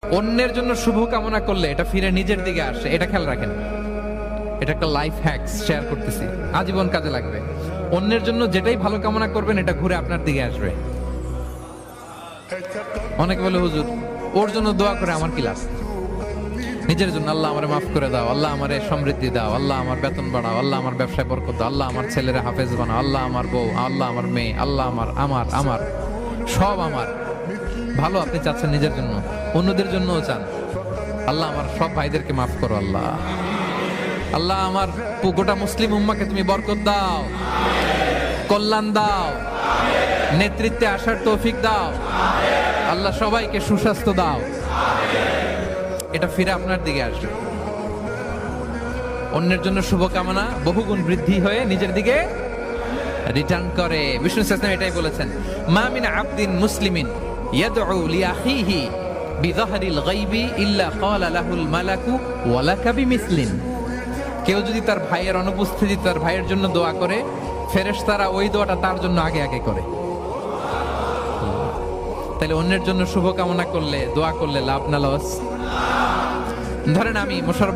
অন্যের জন্য শুভ কামনা করলে এটা ফিরে নিজের দিকে আসে, এটা খেয়াল রাখেন। এটা একটা লাইফ হ্যাকস শেয়ার করতেছি, আজীবন কাজে লাগবে। অন্যের জন্য যেটাই ভালো কামনা করবেন এটা ঘুরে আপনার দিকে আসবে। অনেকে বলে হুজুর ওর জন্য দোয়া করে আমার কি লাভ? নিজের জন্য আল্লাহ আমারে মাফ করে দাও, আল্লাহ আমারে সমৃদ্ধি দাও, আল্লাহ আমার বেতন বাড়াও, আল্লাহ আমার ব্যবসায় বরকত দাও, আল্লাহ আমার ছেলেরা হাফেজ বানাও, আল্লাহ আমার বউ, আল্লাহ আমার মেয়ে, আল্লাহ আমার আমার আমার সব আমার ভালো আপনি চাচ্ছেন নিজের জন্য, অন্যদের জন্যও চান। আল্লাহ আমার সব ভাইদেরকে মাফ করো, আল্লাহ আল্লাহ আমার গোটা মুসলিম উম্মাকে তুমি বরকত দাও, কল্যাণ দাও, নেতৃত্বে আসার তৌফিক দাও, আল্লাহ সবাইকে সুস্বাস্থ্য দাও। এটা ফিরে আপনার দিকে আসবে। অন্যের জন্য শুভকামনা বহুগুণ বৃদ্ধি হয়ে নিজের দিকে রিটার্ন করে। বিষ্ণু ইসলাম এটাই বলেছেন, মা মিন আবদিন মুসলিমিন ইয়াদউ লিআখিহি বিযাহরিল গায়বি ইল্লা ক্বালা লাহুল মালাকু ওয়া লাকা বিমিসলিন। কেউ যদি তার ভাইয়ের অনুপস্থিতিতে তার ভাইয়ের জন্য দোয়া করে, ফেরেশতারা ওই দোয়াটা তার জন্য আগে আগে করে। তাহলে অন্যের জন্য শুভকামনা করলে, দোয়া করলে লাভ না লস? ধরেন আমি মোশাররফ